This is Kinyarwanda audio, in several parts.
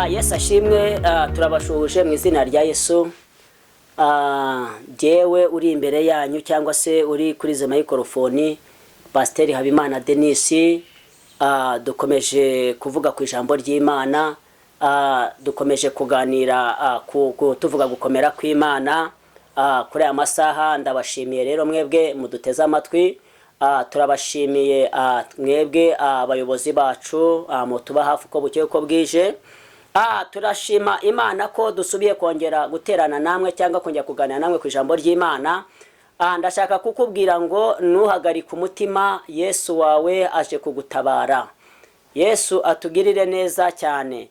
Yesu ashimwe. Turabashuhuje mu izina rya Yesu. Jewe uri imbere yanyu cyangwa se uri kuri ze microphone, Pasteur Habimana Denis. Dukomeje kuvuga ku ijambo ry'Imana, dukomeje kuganira tuvuga gukomera kw'Imana. Kuri aya masaha ndabashimiye rero mwebwe muduteze amatwi. Turabashimiye mwebwe abayobozi bacu mutuba hafi uko bukeye uko bwije. Turashima Imana ko dusubiye kongera guterana namwe cyangwa kongera kuganira namwe ku ijambo ry'Imana. Ndashaka kukubwira ngo nuhagarika umutima, Yesu wawe aje kugutabara. Yesu atugirire neza cyane.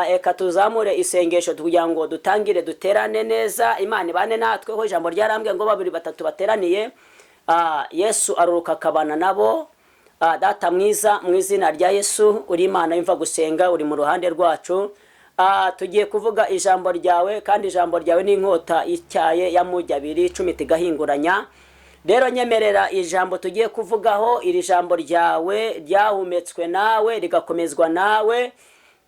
Eka tuzamure isengesho kugira ngo dutangire duterane neza. Imana ibane natwe ho ijambo ryarambwe ngo 2-3 bateraniye Yesu aruruka kabana nabo. Data mwiza mu izina rya Yesu, uri Imana yumva gusenga, uri mu ruhande rwacu. Tugiye kuvuga ijambo ryawe, kandi ijambo ryawe ni inkota ityaye ya mujya 2 tigahinguranya. Rero nyemerera ijambo tugiye kuvugaho, iri jambo ryawe ryahumetswe nawe rigakomezwa nawe.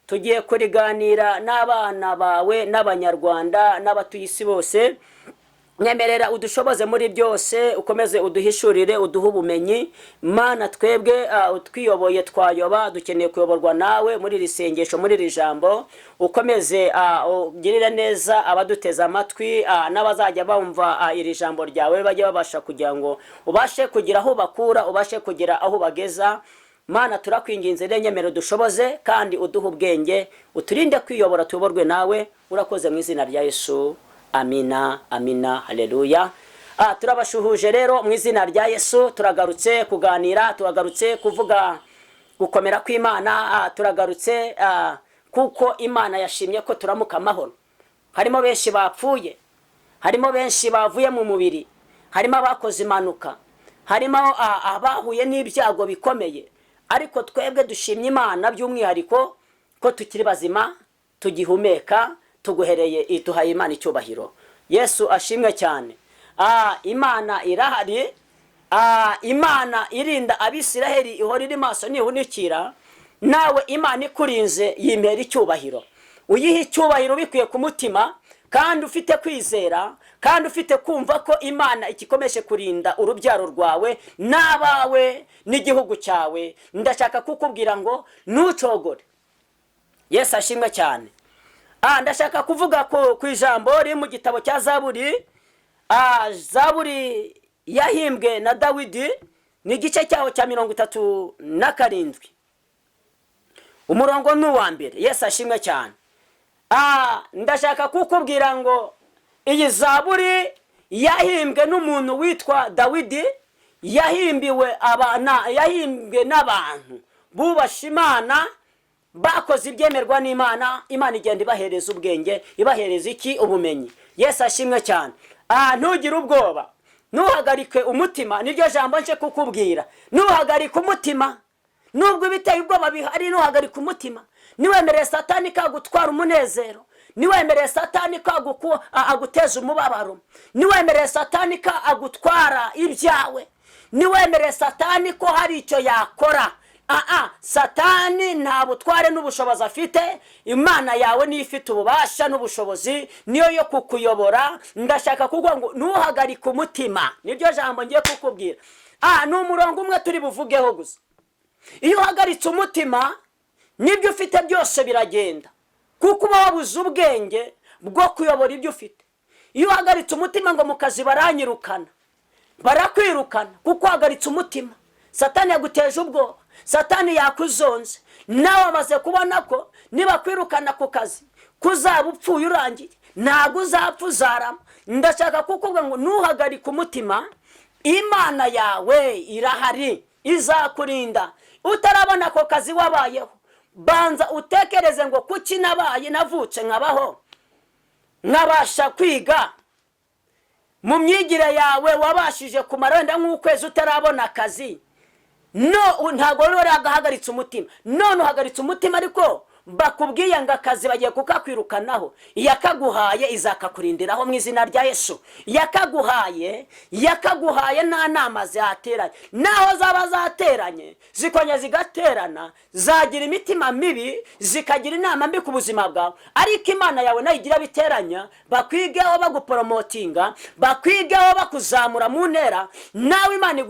Tugiye kuriganira n'abana bawe n'abanyarwanda n'abatuyisi bose. Nyemerera udushoboze muri byose, ukomeze uduhishurire, uduhe ubumenyi. Mana twebwe utwiyoboye twayoba, dukeneye kuyoborwa nawe muri risengesho, muri rijambo. Ukomeze ugirire neza abaduteza amatwi n'abazajya bumva iri jambo ryawe, bajye babasha kugira ngo ubashe kugira aho bakura, ubashe kugira aho bageza. Mana turakwinginze rero nyemero dushoboze kandi uduhe ubwenge, uturinde kwiyobora tuyoborwe nawe. Urakoze mu izina rya Yesu. Amina, amina, haleluya. Turabashuhuje rero mu izina rya Yesu. Turagarutse kuganira, turagarutse kuvuga gukomera kw'Imana. Turagarutse kuko Imana yashimye ko turamuka amahoro. Harimo benshi bapfuye, harimo benshi bavuye mu mubiri, harimo abakoze impanuka, harimo abahuye n'ibyago bikomeye, ariko twebwe dushimye Imana by'umwihariko ko tukiri bazima, tugihumeka, tuguhereye ituhaye Imana icyubahiro. Yesu ashimwe cyane. Imana irahari. Imana irinda Abisiraheli, ihora iri maso nihunikira. Nawe Imana ikurinze yimera icyubahiro. Uyihe icyubahiro bikwiye ku mutima, kandi ufite kwizera, kandi ufite kumva ko Imana ikikomeshe kurinda urubyaro rwawe n'abawe n'igihugu cyawe. Ndashaka kukubwira ngo ntucogore. Yesu ashimwe cyane. Ndashaka kuvuga ku ijambo riri mu gitabo cya Zaburi. Zaburi yahimbwe na Dawidi, ni igice cyaho cya 37. Umurongo n'uwa mbere. Yesu ashimwe cyane. Ndashaka kukubwira ngo iyi Zaburi yahimbwe n'umuntu witwa Dawidi, yahimbwe n'abantu bubasha Imana, bakoze ibyemerwa n'Imana. Imana igenda ibahereza ubwenge, ibahereza iki? Ubumenyi. Yesu ashimwe cyane. Ntugire ubwoba, ntuhagarike umutima. Niryo jambo nje kukubwira. Ntuhagarike umutima, nubwo biteye ubwoba bihari. Ntuhagarike umutima. Niwemereye Satani kagutwara umunezero, niwemereye Satani aguteza umubabaro, niwemereye Satani agutwara ibyawe, niwemereye Satani ko hari icyo yakora. Satani nta butware n'ubushobozi afite. Imana yawe ni ifite ububasha n'ubushobozi, niyo yo kukuyobora. Ndashaka kuvuga ngo ntuhagarike umutima. Niryo jambo ngiye kukubwira. Ni umurongo umwe turi buvugeho gusa. Iyo uhagaritse umutima, nibyo ufite byose biragenda, kuko uba wabuze ubwenge bwo kuyobora ibyo ufite. Iyo uhagaritse umutima ngo mu kazi baranyirukana, barakwirukana kuko uhagaritse umutima. Satani yaguteje ubwoba, Satani yakuzonze. Nawe amaze kubona ko niba kwirukana ku kazi kuzaba upfuye urangiye, ntago uzapfa uzarama. Ndashaka kukubwira ngo ntuhagarike umutima. Imana yawe irahari, izakurinda. Utarabona ko kazi wabayeho, banza utekereze ngo kuki nabaye navutse nkabaho, nkabasha kwiga. Mu myigire yawe wabashije kumara wenda nk'ukwezi utarabona akazi. Ntago rero agahagaritse umutima. None uhagaritse umutima, ariko bakubwiye ngo akazi bagiye kukakwirukanaho, yakaguhaye izakakurindiraho mu izina rya Yesu. Yakaguhaye nta nama zateranye, naho zaba zateranye zikonya zigaterana, zagira imitima mibi, zikagira inama mbi ku buzima bwawe, ariko Imana yawe nayo igira biteranya, bakwigeho baguporomotinga, bakwigeho bakuzamura mu ntera, nawe Imana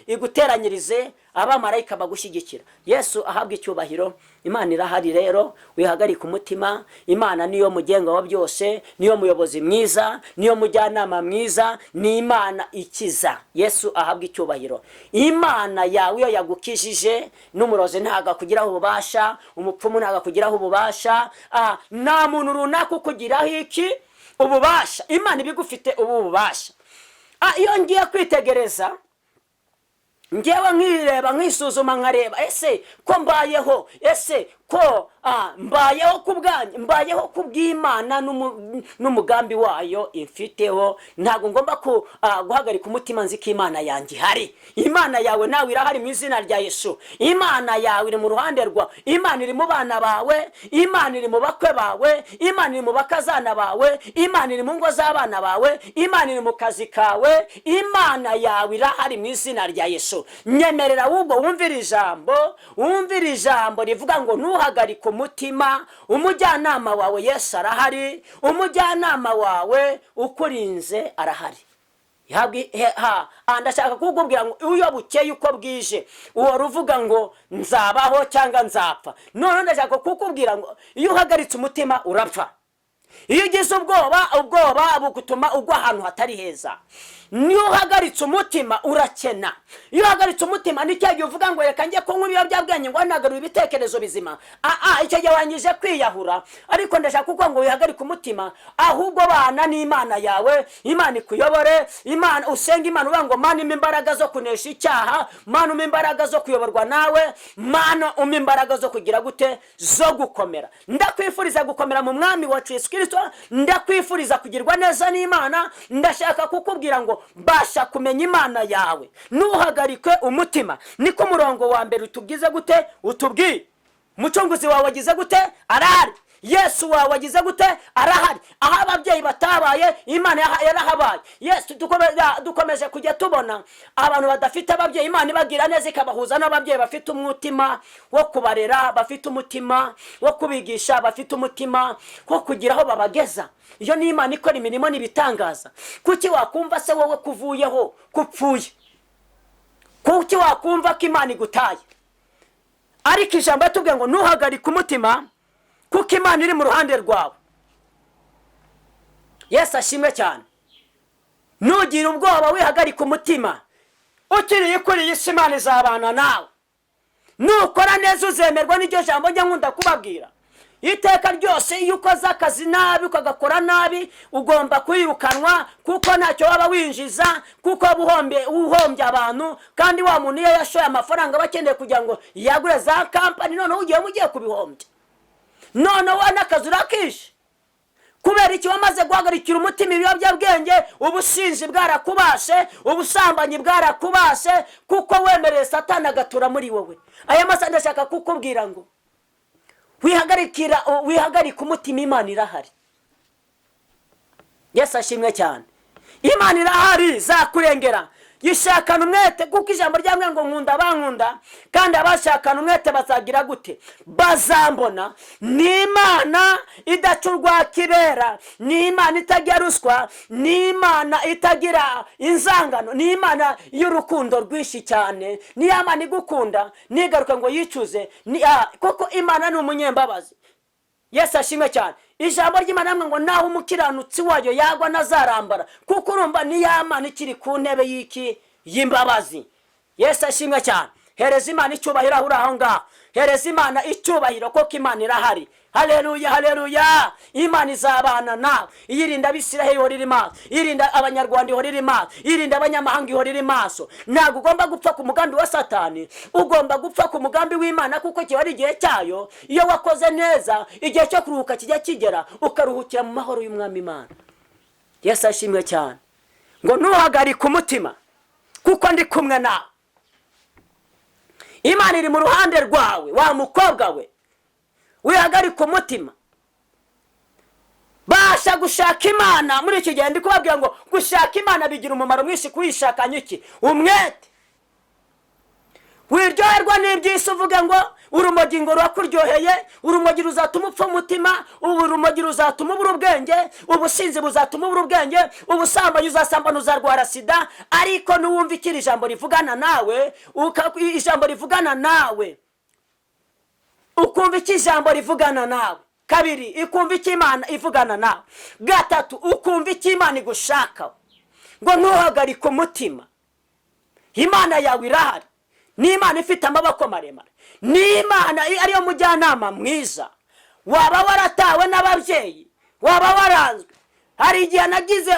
iguteranyirize abamarayika bagushyigikira. Yesu ahabwa icyubahiro. Imana irahari rero, wihagarika umutima. Imana niyo mugenga wa byose, niyo muyobozi mwiza, niyo mujyanama mwiza, ni Imana ikiza. Yesu ahabwa icyubahiro. Imana yawe iyo yagukijije, n'umurozi ntaga kugiraho ububasha, umupfumu ntaga kugiraho ububasha, nta muntu runaka ukugiraho iki ububasha. Imana ibigufite ubu bubasha. Iyo ngiye kwitegereza, ngewe nkireba, nkisuzuma, nkareba ese ko mbayeho, ese ko mbayeho kubwanjye, mbayeho kubw'Imana n'umugambi wayo imfiteho. Ntabwo ngomba guhagarika umutima, nzi ko Imana yanjye ihari. Imana yawe nawe irahari mu izina rya Yesu. Imana yawe iri mu ruhande rwawe. Imana iri mu bana bawe, Imana iri mu bakwe bawe, Imana iri mu bakazana bawe, Imana iri mu ngo z'abana bawe, Imana iri mu kazi kawe. Imana yawe irahari mu izina rya Yesu. Nyemerera ahubwo wumvira ijambo rivuga ngo ntuhagarike umutima. Umujyanama wawe Yesu arahari, umujyanama wawe ukurinze arahari. Ndashaka kukubwira ngo iyo bukeye uko bwije uwo ruvuga ngo nzabaho cyangwa nzapfa. None ndashaka kukubwira ngo iyo uhagaritse umutima urapfa. Iyo ugize ubwoba bugutuma ugwa ahantu hatari heza. Niyo uhagaritse umutima urakena. Iyo uhagaritse umutima ni cyo gihe uvuga ngo reka njye kunywa ibiyobyabwenge ngo nagarure ibitekerezo bizima. Icyo gihe wangije kwiyahura. Ariko ndashaka kuko ngo wihagarike umutima, ahubwo bana n'Imana yawe. Imana ikuyobore. Imana usenga Imana uvuga ngo Mana umpa imbaraga zo kunesha icyaha, Mana umpa imbaraga zo kuyoborwa nawe, Mana umpa imbaraga zo kugira gute, zo gukomera. Ndakwifuriza gukomera mu mwami wacu Yesu Kristo. Ndakwifuriza kugirwa neza n'Imana. Ndashaka kukubwira ngo basha kumenya Imana yawe, ntuhagarike umutima. Niko umurongo wa mbere utubwize gute, utubwiye umucunguzi wawe wagize gute, arahari. Yesu wawe wagize gute, arahari. Aho ababyeyi batabaye, Imana yarahabaye. Yesu dukomeje kujya tubona abantu badafite ababyeyi, Imana ibagira neza ikabahuza n'ababyeyi bafite umutima wo kubarera, bafite umutima wo kubigisha, bafite umutima wo kugira aho babageza. Iyo ni Imana ikora imirimo n'ibitangaza. Kuki wakumva se wowe kuvuyeho kupfuye? Kuki wakumva ko Imana igutaye? Ariko ijambo yatubwiye ngo ntuhagarike umutima kuko Imana iri mu ruhande rwawe. Yesu ashimwe cyane. Ntugire ubwoba, wihagarike umutima. Ukiriye kuri iyi si Imana izabana nawe. Nukora neza uzemerwa n'iryo jambo njya nkunda kubabwira. Iteka ryose iyo ukoze akazi nabi ukagakora nabi ugomba kwirukanwa, kuko ntacyo waba winjiza, kuko uhombye abantu. Kandi wa muntu iyo yashoye amafaranga bakeneye kugira ngo yagure za kampani, none ugiye kubihombya. None wana akazi urakishe. Kubera iki wamaze guhagarikira umutima ibiyobyabwenge, ubusinzi bwarakubashe, ubusambanyi bwarakubashe, kuko wemereye Satani agatura muri wowe. Aya masaha ndashaka kukubwira ngo wihagarika umutima. Imana irahari. Yesu ashimwe cyane. Imana irahari, zakurengera. Yishakana umwete, kuko ijambo ryamwe ngo nkunda bankunda, kandi abashakana umwete bazagira gute, bazambona. Ni Imana idacurwa kibera, ni Imana itagira ruswa, ni Imana itagira inzangano, ni Imana y'urukundo rwinshi cyane. Ni Imana igukunda nigaruka ngo yicuze, kuko Imana ni umunyembabazi. Yesu ashimwe cyane. Ijambo ry'Imana ngo naho umukiranutsi wayo yagwa nazarambara, kuko urumva ni Imana ikiri ku ntebe y'imbabazi. Yesu ashimwe cyane. Hereza Imana icyubahiro aho ngaho. Hereza Imana icyubahiro, kuko Imana irahari. Haleluya, haleluya. Imana izabana nawe. Iyirinda Abisiraheli ihorira maso, irinda Abanyarwanda ihorira maso, irinda abanyamahanga ihorira maso. Ntabwo ugomba gupfa ku mugambi wa Satani, ugomba gupfa ku mugambi w'Imana, kuko kiba ari igihe cyayo. Iyo wakoze neza, igihe cyo kuruhuka kijya kigera, ukaruhukira mu mahoro y'Umwami Imana. Yesu ashimwe cyane. Ngo ntuhagarike umutima, kuko ndi kumwe nawe. Imana iri mu ruhande rwawe, wa mukobwa we. wihagarike umutima. Basha gushaka Imana muri iki gihe ndi kubabwira ngo gushaka Imana bigira umumaro mwinshi kuyishakanya iki? Umwete. Wiryoherwa n'ibyisi uvuge ngo urumogi ngo rurakuryoheye, urumogi ruzatuma upfa umutima, urumogi ruzatuma ubura ubwenge, ubusinzi buzatuma ubura ubwenge, ubusambanyi uzasambana uzarwara sida. Ariko nuwumva ikiri ijambo rivugana nawe, ijambo rivugana nawe, ukumva iki ijambo rivugana nawe. Kabiri, ikumva iki Imana ivugana nawe. Gatatu, ukumva iki Imana igushaka. Ngo ntuhagarike umutima. Imana yawe irahari. Ni Imana ifite amaboko maremare. Ni Imana ariyo mujyanama mwiza. Waba waratawe n'ababyeyi, waba waranzwe. Hari igihe nagize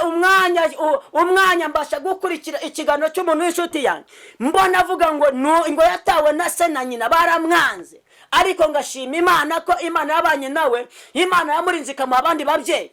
umwanya mbasha gukurikira ikiganiro cy'umuntu w'inshuti yanjye, mbona avuga ngo yatawe na se na nyina baramwanze, ariko ngashima Imana ko Imana yabanye nawe, Imana yamurinze ikamuha abandi babyeyi.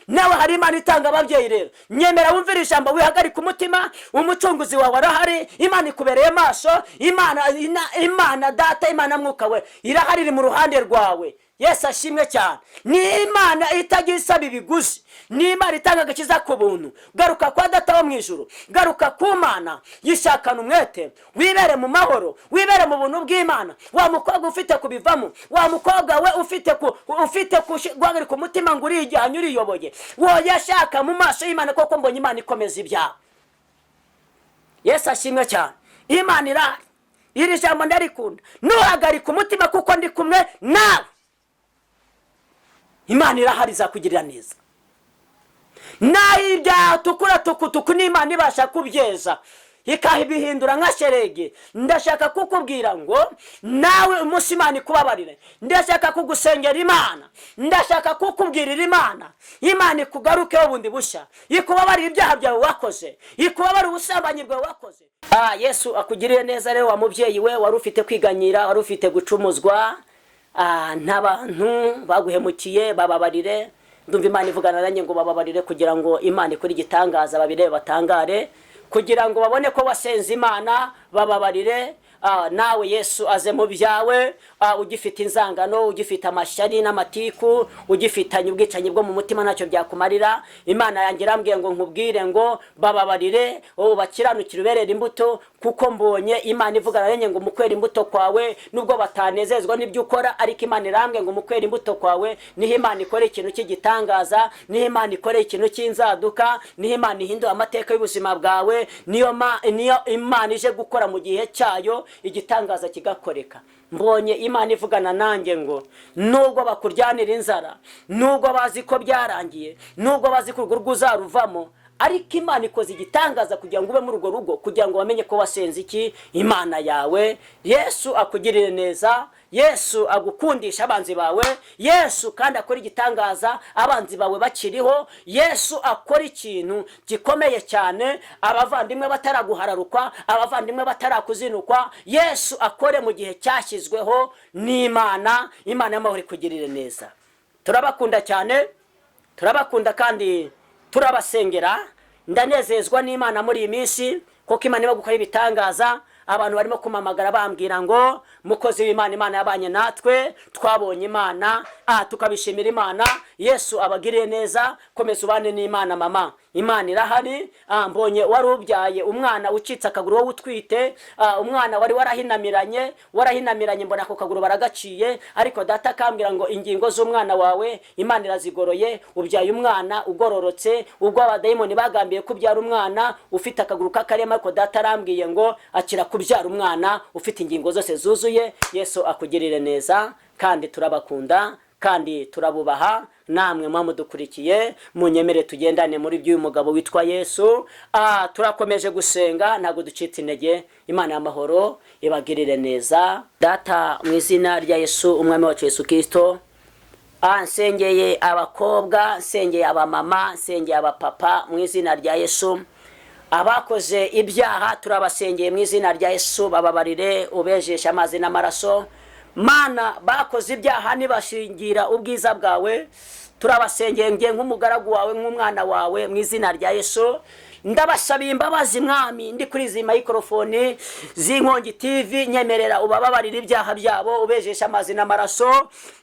Nawe hari Imana itanga ababyeyi rero. Nyemera wumvira ijambo wihagarike umutima, umucunguzi wawe arahari, Imana ikubereye maso, Imana Data, Imana Mwuka we irahari, iri mu ruhande rwawe. Yesu ashimwe cyane. Ni Imana itagira isaba ibiguzi, ni Imana itanga agakiza ku buntu. Garuka kwa Data wo mu ijuru, garuka ku Mana, yishakana umwete, wibere mu mahoro, wibere mu buntu bw'Imana. Wa mukobwa ufite kubivamo, wa mukobwa we ufite guhagarika umutima ngo urijyanye uriyoboye, wowe shaka mu maso y'Imana koko mbonye Imana ikomeza ibyawe. Yesu ashimwe cyane. Imana irahari. Iri jambo ndarikunda. Ntuhagarike umutima kuko ndi kumwe nawe. Imana irahari izakugirira neza. Naibya tukura tukutuku ni Imana ibasha kubyeza ikahibihindura nka sherege. Ndashaka kukubwira ngo nawe umunsi Imana ikubabarire. Ndashaka kugusengera Imana, ndashaka kukubwirira Imana, Imana ikugarukeho bundi bushya, ikubabarire ibyaha byawe wakoze, ikubabarire ubusambanyi bwawe wakoze. Yesu akugiriye neza rero wa mubyeyi we wari ufite kwiganyira, wari ufite gucumuzwa n'abantu baguhemukiye, bababarire. Ndumva Imana ivugana nanjye ngo bababarire kugira ngo Imana ikora igitangaza, babire batangare, kugira ngo babone ko wasenze Imana, bababarire. Nawe Yesu aze mu byawe, ugifite inzangano, ugifite amashyari n'amatiku, ugifitanye ubwicanyi bwo mu mutima, ntacyo byakumarira. Imana yanjye irambwiye ngo nkubwire ngo bababarire, bakiranukire uberera imbuto, kuko mbonye Imana ivugana nanjye ngo mukwera imbuto kwawe nubwo batanezezwa n'ibyo ukora, ariko Imana irambwiye ngo mukwera imbuto kwawe niho Imana ikora ikintu cy'igitangaza, niho Imana ikora ikintu cy'inzaduka, niho Imana ihindura amateka y'ubuzima bwawe, niyo Imana ije gukora mu gihe cyayo igitangaza kigakoreka. Mbonye Imana ivugana nanjye ngo nubwo bakuryanira inzara, nubwo bazi ko byarangiye, nubwo bazi ko urwo uzaruvamo, ariko Imana ikoze igitangaza kugira ngo ube muri urwo rugo, kugira ngo bamenye ko wasenze iki Imana yawe. Yesu akugirire neza, Yesu agukundisha abanzi bawe, Yesu kandi akora igitangaza abanzi bawe bakiriho, Yesu akora ikintu gikomeye cyane abavandimwe bataraguhararukwa, abavandimwe batarakuzinukwa. Yesu akore mu gihe cyashyizweho n'Imana. Imana y'amahoro ikugirire neza. Turabakunda cyane, turabakunda kandi turabasengera. Ndanezezwa n'Imana muri iyi minsi kuko Imana iba gukora ibitangaza. Abantu barimo kumamagara bambwira ngo mukozi w'Imana, Imana yabanye natwe, twabonye Imana, tukabishimira Imana. Yesu abagiriye neza, komeza ubane n'Imana mama. Imana irahari. Mbonye wari ubyaye umwana ucitse akaguru wowe utwite, umwana wari warahinamiranye mbona ako kaguru baragaciye, ariko Data akambwira ngo ingingo z'umwana wawe Imana irazigoroye, ubyaye umwana ugororotse. Ubwo abadayimoni bagambiye kubyara umwana ufite akaguru k'akarema, ariko Data arambwiye ngo akira kubyara umwana ufite ingingo zose zuzuye. Yesu akugirire neza kandi turabakunda kandi turabubaha. Namwe mwamudukurikiye munyemere tugendane muri by'uyu mugabo witwa Yesu. Turakomeje gusenga, ntago ducitse intege. Imana y'amahoro ibagirire neza. Data mu izina rya Yesu umwami wacu Yesu Kristo, nsengeye abakobwa, nsengeye abamama, nsengeye abapapa mu izina rya Yesu. Abakoze ibyaha turabasengeye mu izina rya Yesu, bababarire ubejesha amazi n'amaraso. Mana bakoze ibyaha nibashingira ubwiza bwawe, turabasengeye nk'umugaragu wawe, nk'umwana wawe mu izina rya Yesu. ndabasaba imbabazi mwami ndi kuri izi microphone z'Inkongi TV, nyemerera ubababarira ibyaha byabo, ubejesha amazi n'amaraso.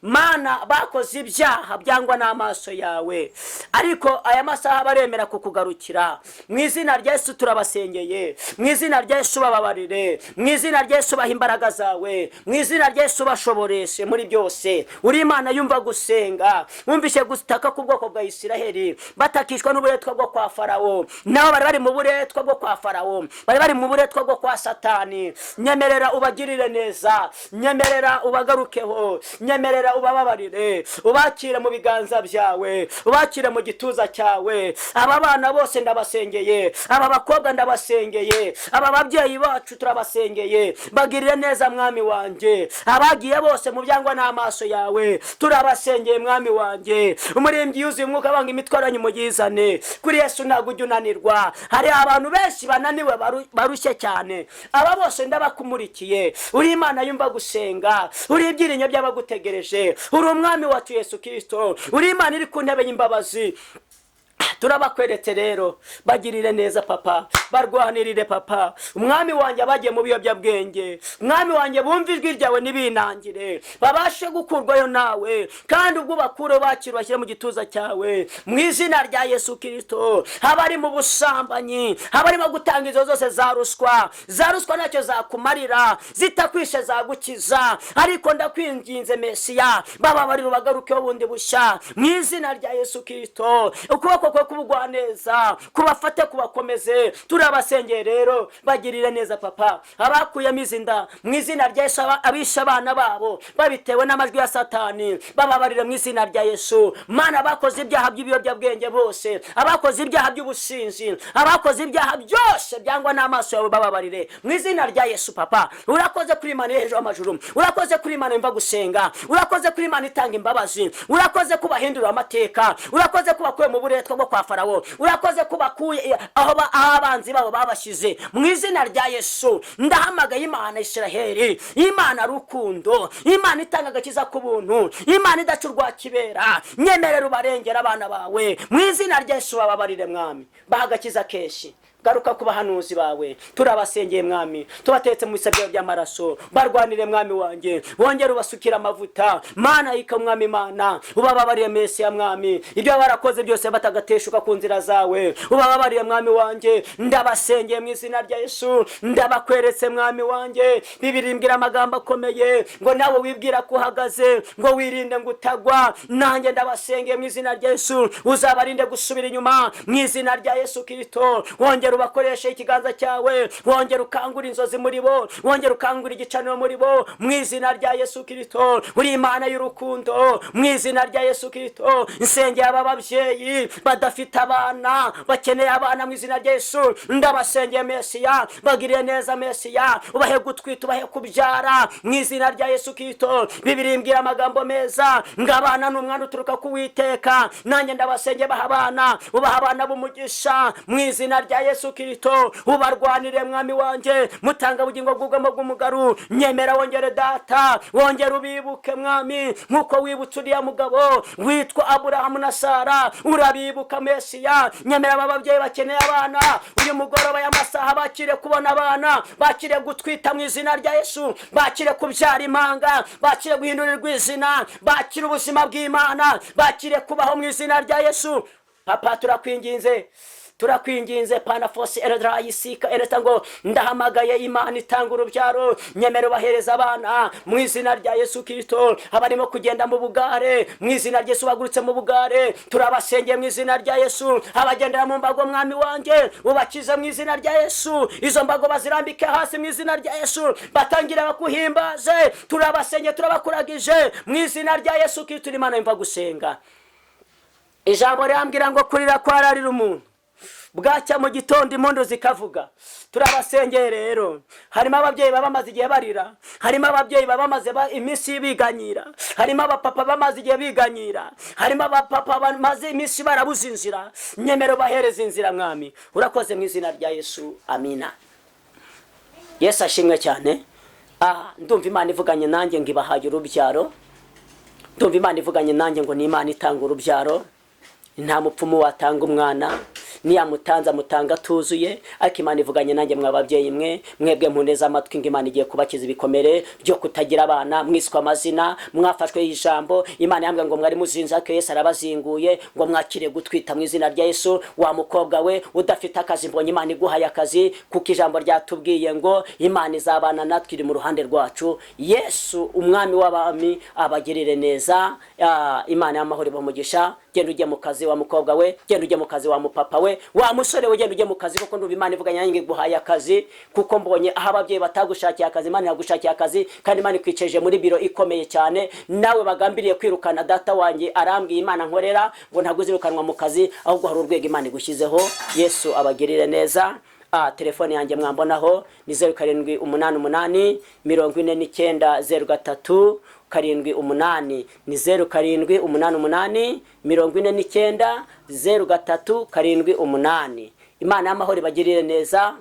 Mana, bakoze ibyaha byangwa n'amaso yawe, ariko aya masaha baremera kukugarukira. Mu izina rya Yesu turabasengeye, mu izina rya Yesu bababarire, mu izina rya Yesu baha imbaraga zawe, mu izina rya Yesu bashoboreshe muri byose. Uri Imana yumva gusenga, wumvishe gutaka ku bwoko bwa Isiraheli batakishwa n'uburetwa bwo kwa Farawo. Nabo bari mu buretwa bwo kwa Farawo, bari mu buretwa bwo kwa Satani. Nyemerera ubagirire neza, nyemerera ubagarukeho, nyemerera ubababarire, ubakire mu biganza byawe, ubakire mu gituza cyawe. Aba bana bose ndabasengeye, aba bakobwa ndabasengeye, aba babyeyi bacu turabasengeye, bagirire neza mwami wanje. Abagiye bose mu byangwa n'amaso yawe turabasengeye mwami wanje. Umuririmbyi yuzuye umwuka wanga imitwaranye umugizane, kuri Yesu ntabwo ujya unanirwa. Hari abantu benshi bananiwe barushye cyane, aba bose ndabakumurikiye. Uri Imana yumva gusenga, uri ibyirinyo by'abagutegereje, uri umwami wacu Yesu Kristo, uri Imana iri ku ntebe y'imbabazi. Turabakweretse rero, bagirire neza papa, barwanirire papa. Umwami wanjye abagiye mu biyobyabwenge, umwami wanjye bumva ijwi ryawe nibinangire, babashe gukurwayo nawe, kandi ubwo bakure bakira bashyire mu gituza cyawe, mu izina rya Yesu Kristo. Abari mu busambanyi, abarimo gutanga izo zose za ruswa ntacyo zakumarira, zitakwishe zagukiza, ariko ndakwinginze Mesiya, bababarira ubagarukeho bundi bushya mu izina rya Yesu Kristo. Ukuboko kwe kubugwa neza, kubafate kubakomeze. Turabasengeye rero, bagirire neza papa. Abakuyemo izinda mu izina rya Yesu, abisha abana babo babitewe n'amajwi ya Satani, bababarire mu izina rya Yesu. Mana, bakoze ibyaha by'ibiyobyabwenge bose, abakoze ibyaha by'ubusinzi, abakoze ibyaha byose byangwa n'amaso yawe, bababarire mu izina rya Yesu papa. Urakoze kuri Imana hejuru y'amajuru, urakoze kuri Imana yumva gusenga, urakoze kuri Imana itanga imbabazi, urakoze kubahindura amateka, urakoze kubakuye mu buretwa bwo kwa Farawo, urakoze kubakuye aho abanzi babo babashize. Mu izina rya Yesu ndahamagaye Imana Isiraheli, Imana rukundo, Imana itanga agakiza ku buntu, Imana idacurwa kibera. Nyemerera ubarengera abana bawe mu izina rya Yesu, bababarire mwami, bahagakiza keshi. Garuka ku bahanuzi bawe, turabasengeye mwami, tubatetse mu bisabyo by'amaraso, barwanire mwami wanjye, wongere ubasukira amavuta. Mana yika mwami, Mana ubababarire Mesiya mwami, ibyo barakoze byose batagateshuka ku nzira zawe, ubababarire mwami wanjye. Ndabasengeye mu izina rya Yesu, ndabakweretse mwami wanjye. Bibiri imbwira amagambo akomeye ngo nawe wibwira ko uhagaze, ngo wirinde ngo utagwa. Nanjye ndabasengeye mu izina rya Yesu, uzabarinde gusubira inyuma mu izina rya Yesu Kristo. Wongere ubakoreshe ikiganza cyawe, wongere ukangura inzozi muri bo, wongere ukangura igicaniro muri bo mu izina rya Yesu Kristo. Uri Imana y'urukundo, mu izina rya Yesu Kristo. Nsengeye aba babyeyi badafite abana, bakeneye abana mu izina rya Yesu, ndabasengeye Mesiya, bagiriye neza Mesiya, ubahe gutwita, ubahe kubyara mu izina rya Yesu Kristo. Bibiri imbwira amagambo meza ngo abana n'umwana uturuka ku Uwiteka. Nanjye ndabasengeye baha abana, ubaha abana b'umugisha mu izina rya Yesu Kristo. Ubarwanire mwami wanjye, mutanga bugingo bw'ubwamo bw'umugaru. Nyemera wongere data, wongere ubibuke mwami, nkuko wibutse uriya mugabo witwa Aburahamu na Sara, urabibuka Mesiya. Nyemera aba babyeyi bakeneye abana, uyu mugoroba y'amasaha bakire kubona abana, bakire gutwita mu izina rya Yesu, bakire kubyara impanga, bakire guhindurirwa izina, bakire ubuzima bw'Imana, bakire kubaho mu izina rya Yesu. Papa turakwinginze Panafosi Eredrayisika Ereta ngo ndahamagaye Imana itanga urubyaro, nyemera bahereza abana mu izina rya Yesu Kristo. Abarimo kugenda mu bugare, mu izina rya Yesu bagurutse mu bugare, turabasengeye mu izina rya Yesu. Abagendera mu mbago mwami wanjye, ubakize mu izina rya Yesu, izo mbago bazirambike hasi mu izina rya Yesu, batangira bakuhimbaze. Turabasengeye, turabakuragije mu izina rya Yesu Kristo. Imana yumva gusenga. Ijambo rambwira ngo kurira kwararira umuntu, bwacya mu gitondo impundu zikavuga. Turabasengeye rero, harimo ababyeyi babamaze igihe barira, harimo ababyeyi babamaze iminsi biganyira, harimo abapapa bamaze igihe biganyira, harimo abapapa bamaze iminsi barabuze inzira. Nyemero bahereza inzira mwami. Urakoze mu izina rya Yesu, amina. Yesu ashimwe cyane. Ndumva Imana ivuganye nanjye ngo ibahaye urubyaro, ndumva Imana ivuganye nanjye ngo ni Imana itanga urubyaro. Nta mupfumu watanga umwana, niyamutanze amutanga tuzuye. Ariko Imana ivuganye nanjye mwababyeyi mwebwe mpuneza amatwi ngo Imana igiye kubakiza ibikomere byo kutagira abana, mwiswe amazina, mwafashwe ijambo. Imana yambwiye ngo mwari muzinza ko Yesu arabazinguye, ngo mwakire gutwita mu izina rya Yesu. Wa mukobwa we udafite akazi, mbonye Imana iguhaye akazi, kuko ijambo ryatubwiye ngo Imana izabana natwe, iri mu ruhande rwacu. Yesu umwami w'abami abagirire neza. Imana y'amahoro ibamugisha. Genda ujye mu kazi wa mukobwa we, genda ujye mu kazi wa mupapa we, wa musore we genda ujye mu kazi, kuko ndumva Imana ivuganye nanjye guhaye akazi. Kuko mbonye aho ababyeyi batagushakiye akazi, Imana yagushakiye akazi, kandi Imana ikwiceje muri biro ikomeye cyane. Nawe bagambiriye kwirukana data wanjye arambwiye Imana nkorera ngo ntabwo uzirukanwa mu kazi, ahubwo hari urwego Imana igushyizeho. Yesu abagirire neza. Telefone yanjye mwambonaho ni 0788 49 0 ni 0788 49 Imana y'amahoro ibagirire neza.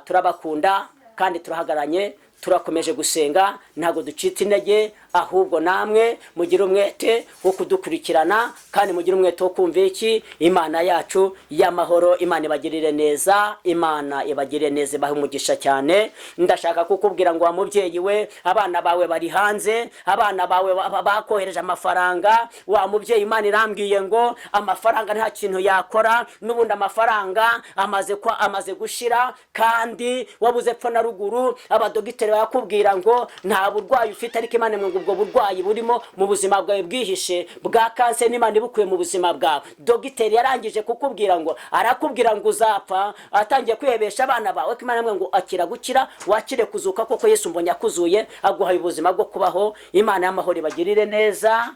Turabakunda kandi turahagaranye, turakomeje gusenga, ntago ducita intege, ahubwo namwe mugira umwete wo kudukurikirana, kandi mugira umwete wo kumva iki Imana yacu y'amahoro. Imana ibagirire neza, Imana ibagirire neza, bahe umugisha cyane. Ndashaka kukubwira ngo wa mubyeyi we, abana bawe bari hanze, abana bawe bakohereje amafaranga. Wa mubyeyi, Imana irambwiye ngo amafaranga nta kintu yakora, n'ubundi amafaranga amaze gushira, kandi wabuze pfa na ruguru. Abadogiteri bakubwira ngo nta burwayi ufite, ariko Imana ngo ubwo burwayi burimo mu buzima bwawe bwihishe bwa kanseri, Imana ibukuye mu buzima bwawe. Dogiteri yarangije kukubwira ngo, arakubwira ngo uzapfa, atangiye kwihebesha abana bawe. Imana ngo akira gukira, wakire kuzuka, koko Yesu mbonye akuzuye, aguhaye ubuzima bwo kubaho. Imana y'amahoro ibagirire neza.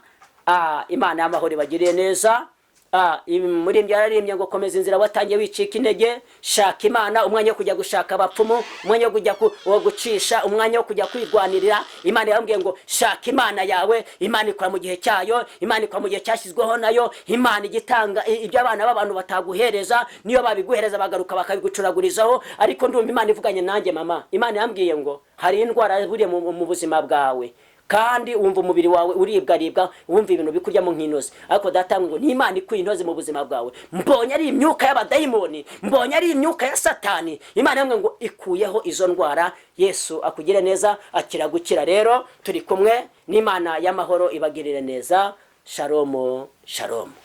Imana y'amahoro ibagirire neza. Muri byararimbye ngo komeza inzira watangiye wicika intege. Shaka Imana, umwanya wo kujya gushaka abapfumu, umwanya wo kujya gucisha, umwanya wo kujya kwirwanirira. Imana yambwiye ngo shaka Imana yawe. Imana ikora mu gihe cyayo, Imana ikora mu gihe cyashyizweho nayo. Imana igitanga ibyo abana b'abantu bataguhereza, niyo babiguhereza bagaruka bakabigucuragurizaho. Ariko ndumva Imana ivuganye nanjye mama. Imana yambwiye ngo hari indwara buriye mu buzima bwawe, kandi wumva umubiri wawe uribwa, wumva ibintu bikuryamo nk'intozi. Ariko data ngo ni Imana ikuye intozi mu buzima bwawe. Mbonye ari imyuka y'abadayimoni, mbonye ari imyuka ya Satani. Imana yamwe ngo ikuyeho izo ndwara. Yesu akugire neza, akira gukira. Rero turi kumwe n'Imana y'amahoro ibagirire neza. Shalom, shalom.